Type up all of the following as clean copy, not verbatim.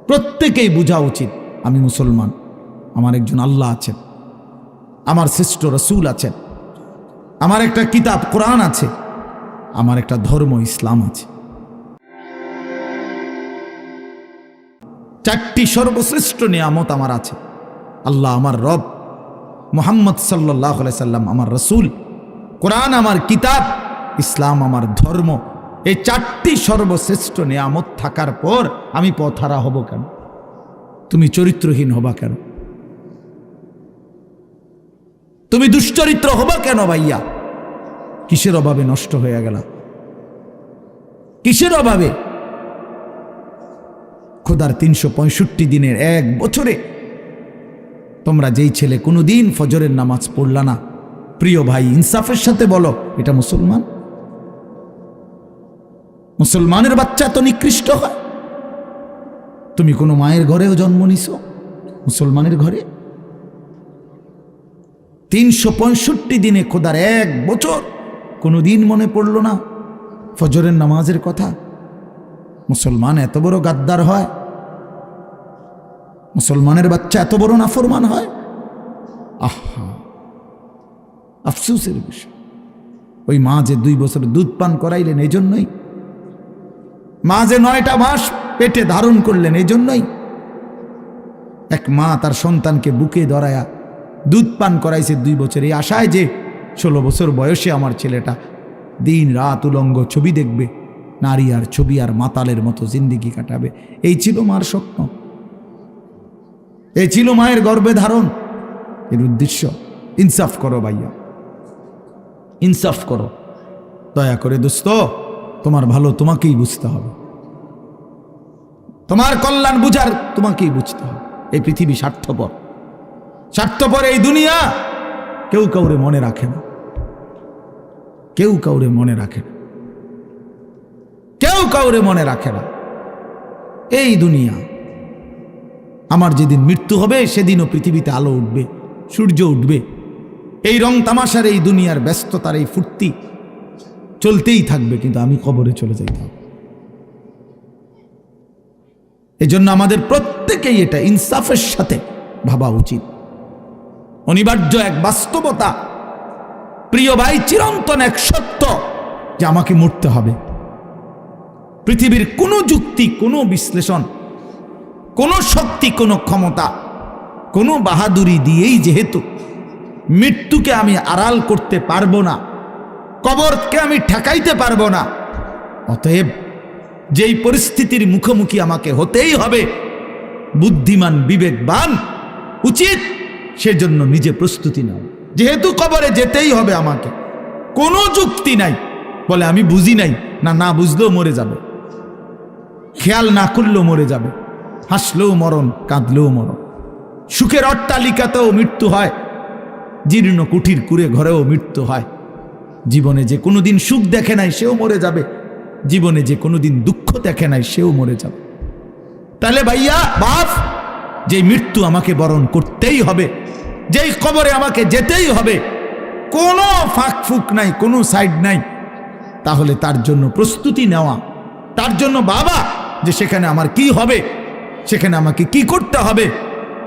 প্রত্যেকেই বোঝা উচিত আমি মুসলমান, আমার একজন আল্লাহ আছেন, আমার শ্রেষ্ঠ রসুল আছেন, আমার একটা কিতাব কোরআন আছে, আমার একটা ধর্ম ইসলাম আছে। চারটি সর্বশ্রেষ্ঠ নিয়ামত আমার আছে। আল্লাহ আমার রব, মুহাম্মদ সাল্লাল্লাহু আলাইহি সাল্লাম আমার রসুল, কোরআন আমার কিতাব, ইসলাম আমার ধর্ম। এই চারটি সর্বশ্রেষ্ঠ নিয়ামত থাকার পর আমি পথহারা হব কেন? তুমি চরিত্রহীন হবা কেন? তুমি দুশ্চরিত্র হবা কেন ভাইয়া? কিসের অভাবে নষ্ট হয়ে গেল? কিসের অভাবে? খোদার 365 দিনের এক বছরে তোমরা যেই ছেলে কোনোদিন ফজরের নামাজ পড়লা না, প্রিয় ভাই ইনসাফের সাথে বলো এটা মুসলমান? মুসলমানের বাচ্চা তো নিকৃষ্ট হয়। তুমি কোনো মায়ের ঘরেও জন্ম নিছো, মুসলমানের ঘরে? 365 দিনে খোদার এক বছর কোনোদিন মনে পড়লো না ফজরের নামাজের কথা? মুসলমান এত বড় গাদ্দার হয়? মুসলমানের বাচ্চা এত বড় নাফরমান হয়? আহা, আফসোসের বিষয়। ওই মা যে 2 বছর দুধ পান করাইলেন এই জন্যই, মা যে 9টা মাস পেটে ধারণ করলেন এই জন্যই। এক মা তার সন্তানকে বুকে ধরায়া দুধ পান করাইছে 2 বছর, এই আশায় যে 16 বছর বয়সে আমার ছেলেটা দিন রাত উলঙ্গ ছবি দেখবে, নারী আর ছবি আর মাতালের মতো জিন্দিগি কাটাবে। এই ছিল মার স্বপ্ন, এই ছিল মায়ের গর্ভে ধারণ, এর উদ্দেশ্য। ইনসাফ করো ভাইয়া, ইনসাফ করো দয়া করে। দোস্ত, তোমার ভালো তোমাকেই বুঝতে হবে, তোমার কল্যাণ বুঝার তোমাকেই বুঝতে হবে। এই পৃথিবী স্বার্থপর, স্বার্থপর এই দুনিয়া। কেউ কাউরে মনে রাখে না, কেউ কাউরে মনে রাখে না, কেউ কাউরে মনে রাখে না। এই দুনিয়া, আমার যেদিন মৃত্যু হবে সেদিনও পৃথিবীতে আলো উঠবে, সূর্য উঠবে। এই রং তামাশার এই দুনিয়ার ব্যস্ততার এই ফুর্তি চলতেই থাকবে, কিন্তু আমি কবরে চলে যাইতে হবে। এই জন্য আমাদের প্রত্যেকেই এটা ইনসাফের সাথে ভাবা উচিত। অনিবার্য এক বাস্তবতা, প্রিয় ভাই, চিরন্তন এক সত্য যে আমাকে মরতে হবে। পৃথিবীর কোনো যুক্তি, কোনো বিশ্লেষণ, কোনো শক্তি, কোনো ক্ষমতা, কোনো বাহাদুরি দিয়েই যেহেতু মৃত্যুকে আমি আড়াল করতে পারবো না, কবরকে আমি ঠেকাইতে পারবো না, অতএব যেই পরিস্থিতির মুখোমুখি আমাকে হতেই হবে, বুদ্ধিমান বিবেকবান উচিত সেজন্য নিজে প্রস্তুতি নাও। যেহেতু কবরে যেতেই হবে আমাকে, কোনো যুক্তি নাই বলে আমি বুঝি নাই, না না বুঝলেও মরে যাবে, খেয়াল না করলেও মরে যাবে, হাসলেও মরণ, কাঁদলেও মরণ। সুখের অট্টালিকাতেও মৃত্যু হয়, জীর্ণ কুঠির কুড়ে ঘরেও মৃত্যু হয়। জীবনে যে কোনোদিন সুখ দেখে নাই সেও মরে যাবে, জীবনে যে কোনোদিন দুঃখ দেখে নাই সেও মরে যাবে। তাহলে ভাইয়া বাপ, যে মৃত্যু আমাকে বরণ করতেই হবে, যেই কবরে আমাকে যেতেই হবে, কোনো ফাঁক ফুক নাই, কোনো সাইড নাই, তাহলে তার জন্য প্রস্তুতি নেওয়া, তার জন্য বাবা যে সেখানে আমার কি হবে, সেখানে আমাকে কি করতে হবে,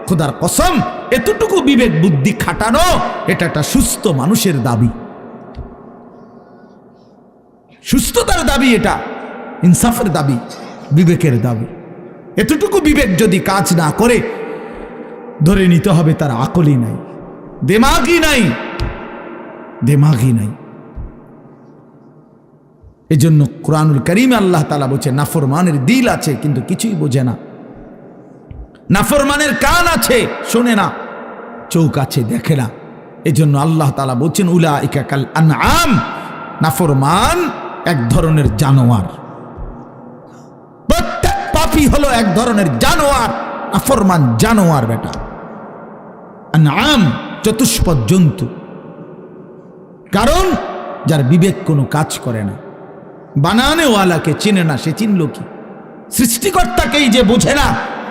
খোদার কসম এতটুকু বিবেক বুদ্ধি খাটানো এটা একটা সুস্থ মানুষের দাবি, সুস্থতার দাবি, এটা ইনসাফের দাবি, বিবেকের দাবি। এতটুকু বিবেক যদি কাজ না করে, ধরে নিতে হবে তার আকলই নাই, দেমাগই নাই, দেমাগই নাই। এজন্য কুরআনুল কারীমে আল্লাহ তাআলা বলছে নাফরমানের দিল আছে কিন্তু কিছুই বোঝে না, নাফরমানের কান আছে শোনে না, চোখ আছে দেখে না। এজন্য আল্লাহ তাআলা বলছেন উলাইকা কাল আনআম, নাফরমান এক ধরনের জানোয়ার। প্রত্যেক পাপী হলো এক ধরনের জানোয়ার, নাফরমান জানোয়ার বেটা। আনআম চতুষ্পদ জন্তু, কারণ যার বিবেক কোনো কাজ করে না, বানানেওয়ালাকে চিনে না, সে চিনল কি? সৃষ্টিকর্তাকেই যে বোঝে না,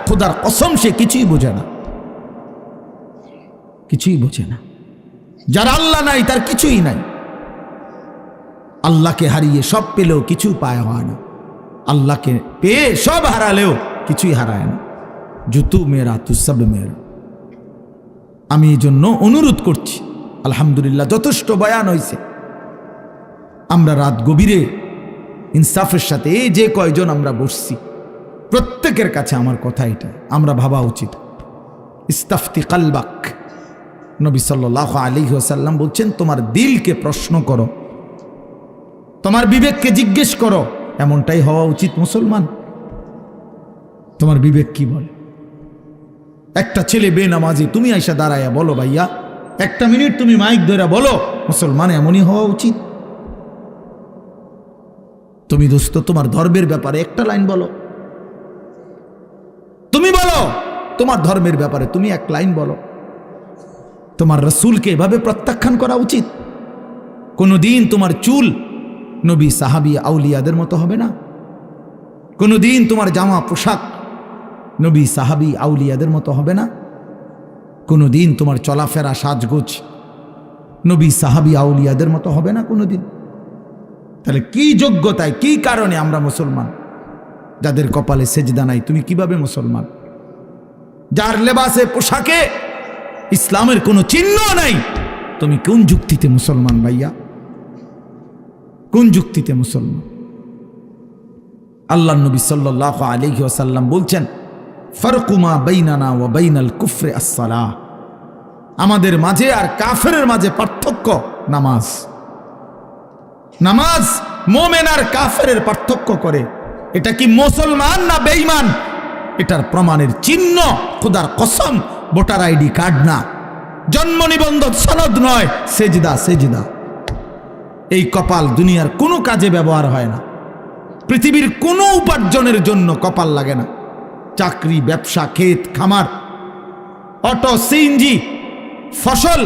খোদার কসম সে কিছুই বোঝে না, কিছুই বোঝে না। যার আল্লাহ নাই তার কিছুই নাই। আল্লাহকে হারিয়ে সব পেলেও কিছু পায় হয় না, আল্লাহকে পেয়ে সব হারালেও কিছুই হারায় না। জুতু মেরা তু সব মেরা। আমি এই জন্য অনুরোধ করছি, আলহামদুলিল্লাহ যথেষ্ট বয়ান হয়েছে। আমরা রাত গভীরে ইনসাফের সাথে এই যে কয়জন আমরা বসছি, প্রত্যেকের কাছে আমার কথা এটা, আমরা ভাবা উচিত। ইস্তাফতি কালবাক, নবী সাল্লাল্লাহু আলাইহি ওয়াসাল্লাম বলছেন, তোমার দিলকে প্রশ্ন করো, তোমার বিবেককে জিজ্ঞেস করো। এমনটাই হওয়া উচিত মুসলমান। তোমার বিবেক কি বলে? একটা ছেলে বেনামাজি, তুমি আইসা দাঁড়াইয়া বলো, ভাইয়া একটা মিনিট তুমি মাইক ধরে বলো, মুসলমান এমনই হওয়া উচিত। তুমি দোস্ত তোমার ধর্মের ব্যাপারে একটা লাইন বলো, তুমি বলো তোমার ধর্মের ব্যাপারে তুমি এক লাইন বলো। তোমার রাসূলকে এভাবে প্রত্যাখ্যান করা উচিত। কোনদিন তোমার চুল নবী সাহাবী আউলিয়াদের মতো হবে না। কোনদিন তোমার জামা পোশাক নবী সাহাবী আউলিয়াদের মতো হবে না। কোনদিন তোমার চলাফেরা সাজগোজ নবী সাহাবী আউলিয়াদের মতো হবে না কোনদিন। তাহলে কি যোগ্যতায়, কি কারণে আমরা মুসলমান? যাদের কপালে সেজদা নাই, তুমি কিভাবে মুসলমান? যার লেবাসে পোশাকে ইসলামের কোনো চিহ্ন নাই, তুমি কোন যুক্তিতে মুসলমান ভাইয়া? কোন যুক্তিতে মুসলমান? আল্লাহ নবী সাল্লাল্লাহু আলাইহি ওয়াসাল্লাম বলছেন, ফারকু মা বাইনানা ওয়া বাইনাল কুফরি আস-সালাহ। আমাদের মাঝে আর কাফেরের মাঝে পার্থক্য নামাজ। নামাজ মুমিন আর কাফেরের পার্থক্য করে। এটা কি মুসলমান না বেঈমান? এটার প্রমাণের চিহ্ন খোদার কসম ভোটার আইডি কার্ড না, জন্ম নিবন্ধন সনদ নয়, সেজদা। সেজদা এই কপাল দুনিয়ার কোনো কাজে ব্যবহার হয় না। পৃথিবীর কোনো উপার্জনের জন্য কপাল লাগে না। চাকরি, ব্যবসা, ক্ষেত খামার, অটো, সিএনজি, ফসল,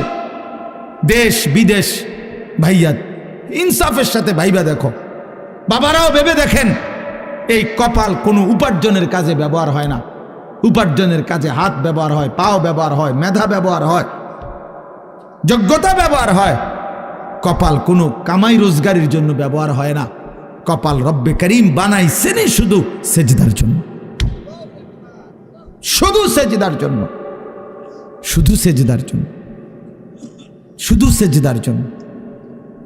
দেশ বিদেশ, ভাইয়া ইনসাফের সাথে ভাইবা দেখো, বাবারাও ভেবে দেখেন, এই কপাল কোনো উপার্জনের কাজে ব্যবহার হয় না। উপার্জনের কাজে হাত ব্যবহার হয়, পাও ব্যবহার হয়, মেধা ব্যবহার হয়, যোগ্যতা ব্যবহার হয়। কপাল কোনো কামাই রোজগারের জন্য ব্যবহার হয় না। কপাল রব্বে করিম বানাইছেনই শুধু সেজদার জন্য, শুধু সেজদার জন্য, শুধু সেজদার জন্য, শুধু সেজদার জন্য।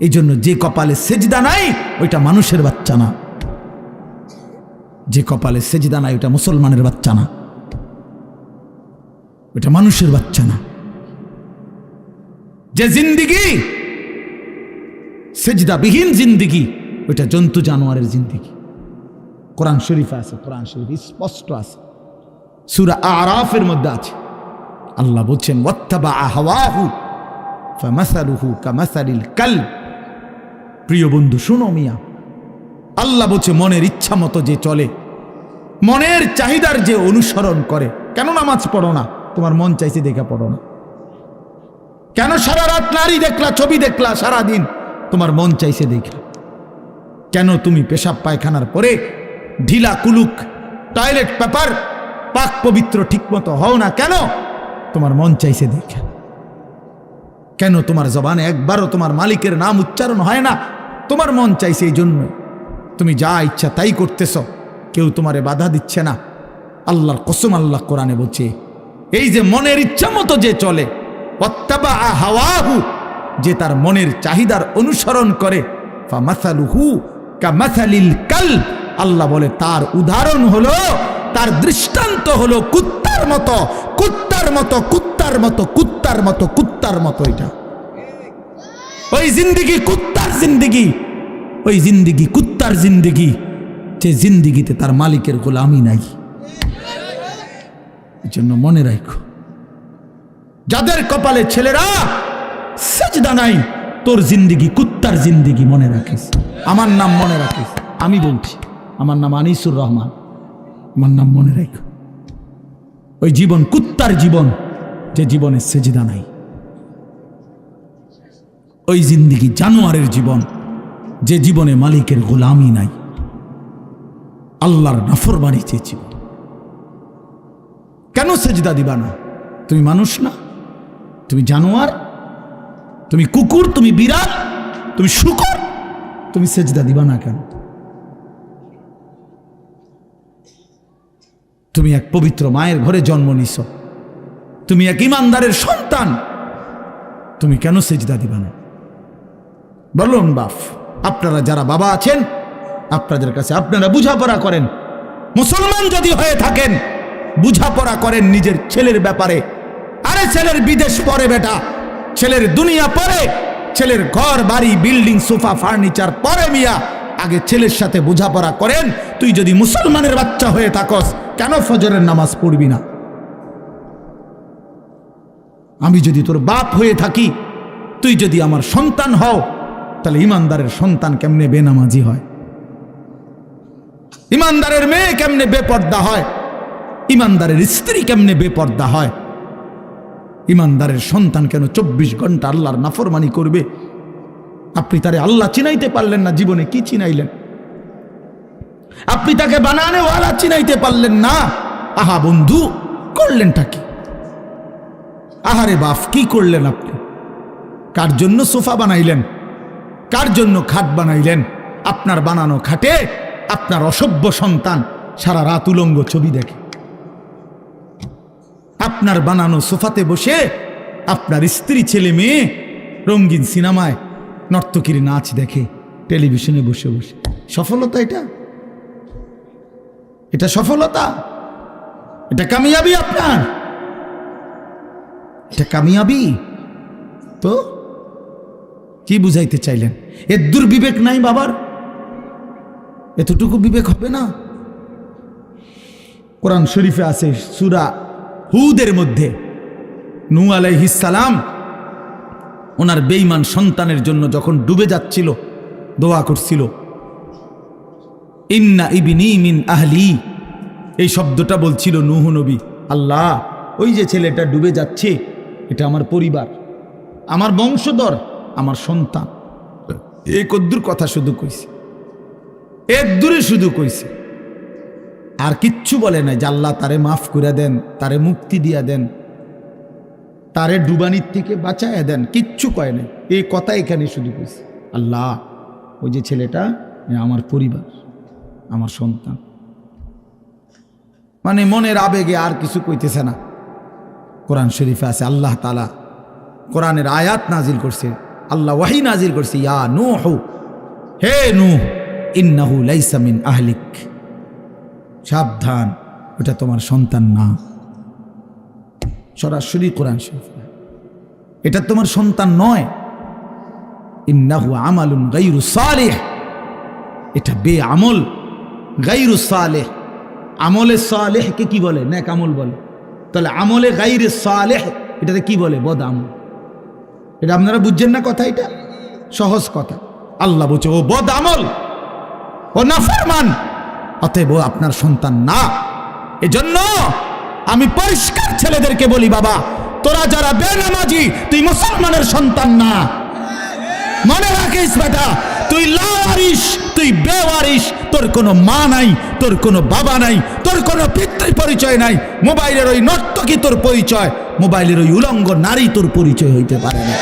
এই জন্য যে কপালে সেজদা নাই ওইটা মানুষের বাচ্চা না। যে কপালে সেজদা নাই ওটা মুসলমানের বাচ্চা না, ওটা মানুষের বাচ্চা না। যে জিন্দিগি সেজদাবিহীন জিন্দিগি, ওইটা জন্তু জানোয়ারের জিন্দিগি। কোরআন শরীফে আছে, কোরআন শরীফ স্পষ্ট আছে, সূরা আরাফের মধ্যে আছে। আল্লাহ বলছেন, ওয়াত্তাবা হাওয়াহু ফামাসালুহু কামাসালিল কালব। প্রিয় বন্ধু শুনো মিয়া, আল্লাহ বলছে মনের ইচ্ছা মতো যে চলে, মনের চাহিদার যে অনুসরণ করে। কেন নামাজ পড়ো না? তোমার মন চাইছে দেখে পড়ো না। কেন সারা রাত নারী দেখলা, ছবি দেখলা সারাদিন? তোমার মন চাইছে দেখে। কেন তুমি পেশাব পায়খানার পরে ঢিলা কুলুক টয়লেট পেপার পাক পবিত্র ঠিক মতো হও না? কেন? তোমার মন চাইছে দেখে। কেন তোমার জবানে একবারও তোমার মালিকের নাম উচ্চারণ হয় না? তোমার মন চাইছে। এই জন্য তুমি যা ইচ্ছা তাই করতেছ, কেউ তোমারে বাধা দিচ্ছে না। আল্লাহর কসম, আল্লাহ কোরআনে বলছে, এই যে মনের ইচ্ছা মতো যে চলে, ওয়াত্তাবা হাওয়াহু, যে তার মনের চাহিদার অনুসরণ করে, ফামাসালুহু কামাসালিল কালব। আল্লাহ বলে তার উদাহরণ হলো, তার দৃষ্টান্ত হলো কুত্তার মতো, কুত্তার মতো, কুত্তার মতো, কুত্তার মতো, কুত্তার মতো। এটা ওই জিন্দিগি কুত্তার জিন্দিগি, ওই জিন্দিগি কুত্তার জিন্দিগি, যে জিন্দিগিতে তার মালিকের গোলামি নাই। এই জন্য মনে রাখো, যাদের কপালে ছেলেরা সেজদা নাই, তোর জিন্দিগি কুত্তার জিন্দিগি, মনে রাখিস। আমার নাম মনে রাখিস, আমি বলছি, আমার নাম আনিসুর রহমান, আমার নাম মনে রাখো। ওই জীবন কুত্তার জীবন, যে জীবনে সেজদা নাই। ওই জিন্দিগি জানোয়ারের জীবন, যে জীবনে মালিকের গোলামি নাই, আল্লাহর নাফরমানি যে জীবন। কেন সেজদা দিবা না? তুমি মানুষ না? তুমি জানোয়ার? তুমি কুকুর? তুমি বিড়াল? তুমি শূকর? তুমি সেজদা দিবা না কেন? তুমি এক পবিত্র মায়ের ঘরে জন্ম নিছ, তুমি এক ইমানদারের সন্তান, তুমি কেন সেজদা দিবা না? বলুন বাপ, আপনারা যারা বাবা আছেন, আপনাদের কাছে আপনারা বুঝাপড়া করেন। মুসলমান যদি হয়ে থাকেন, বুঝাপড়া করেন নিজের ছেলের ব্যাপারে। আরে ছেলের বিদেশ পরে বেটা, ছেলের দুনিয়া পরে, ছেলের ঘর বাড়ি বিল্ডিং সোফা ফার্নিচার পরে মিয়া, আগে ছেলের সাথে বোঝাপড়া করেন। তুই যদি মুসলমানের বাচ্চা হয়ে থাকস, কেন ফজরের নামাজ পড়বি না? আমি যদি তোর বাপ হয়ে থাকি, তুই যদি আমার সন্তান হও, তাহলে ইমানদারের সন্তান কেমনে বেনামাজি হয়? ইমানদারের মেয়ে কেমনে বেপর্দা হয়? ইমানদারের স্ত্রী কেমনে বেপর্দা হয়? ইমানদারের সন্তান কেন 24 ঘন্টা আল্লাহর নাফরমানি করবে? আপনি তারে আল্লাহ চিনাইতে পারলেন না, জীবনে কি চিনাইলেন? আপনি তাকে বানানে ওয়ালা চিনাইতে পারলেন না। আহা বন্ধু, করলেনটা কি? আহারে বাপ, কি করলেন আপনি? কার জন্য সোফা বানাইলেন? কার জন্য খাট বানাইলেন? আপনার বানানো খাটে আপনার অসভ্য সন্তান সারা রাত উলঙ্গ ছবি দেখে। আপনার বানানো সোফাতে বসে আপনার স্ত্রী ছেলে মেয়ে রঙিন সিনেমায় নর্তকীর নাচ দেখে টেলিভিশনে বসে বসে। সফলতা এটা? এটা সফলতা? এটা কামিয়াবি আপনার? এটা কামিয়াবি? তো কি বুঝাইতে চাইলেন? এর দুর্বিবেক নাই বাবার? এতটুকু বিবেক হবে না? কোরআন শরীফে আছে সূরা হুদের মধ্যে, নূহ আলাইহিস সালাম ওনার বেঈমান সন্তানের জন্য যখন ডুবে যাচ্ছিল, দোয়া করছিল, ইন্না ইবনি মিন আহলি। এই শব্দটা বলছিল নূহ নবী, আল্লাহ ওই যে ছেলেটা ডুবে যাচ্ছে, এটা আমার পরিবার, আমার বংশধর, আমার সন্তান। এই কদ্দুর কথা শুধু কইছে, এর দূরে শুধু কইছে, আর কিচ্ছু বলে নাই যে আল্লাহ তারে মাফ করে দেন, তারে মুক্তি দিয়া দেন, তারে ডুবানির থেকে বাঁচায় দেন, কিচ্ছু কয় নাই। এই কথা এখানে শুধু কইছে, আল্লাহ ওই যে ছেলেটা আমার পরিবার, আমার সন্তান। মানে মনের আবেগে আর কিছু কইতেছে না। কোরআন শরীফে আছে আল্লাহ তাআলা কোরআনের আয়াত নাজিল করছে, আল্লাহ ওয়াহি নাজিল করছে, ইয়া নূহ, হে নূহ, ইন্নাহু লাইসা মিন আহলিক, সাবধান, ওটা তোমার সন্তান না। সরাসরি কোরআন শরীফ, এটা তোমার সন্তান নয়। ইন্নাহু আমালুন গায়রু সালিহ, এটা বেআমল, গায়রু সালেহ। আমলে সালেহকে কি বলে? নেক আমল বলে। তাহলে আমলে গায়রে সালেহ এটাতে কি বলে? বদ আমল। এটা আপনারা বুঝছেন না কথা? এটা সহজ কথা। আল্লাহ বলছে ও বদ আমল, ও নাফরমান, অতএব আপনার সন্তান না। এজন্য আমি পরিষ্কার ছেলেদেরকে বলি, বাবা তোরা যারা বেনামাজি, তুই মুসলমানের সন্তান না। মনে রাখিস বেটা, তুই লাওয়ারিস, তুই বেওয়ারিস, তোর কোনো মা নাই, তোর কোনো বাবা নাই, তোর কোনো পিতৃ পরিচয় নাই। মোবাইলের ওই নর্তকী তোর পরিচয়, মোবাইলের ওই উলঙ্গ নারী তোর পরিচয় হইতে পারে না।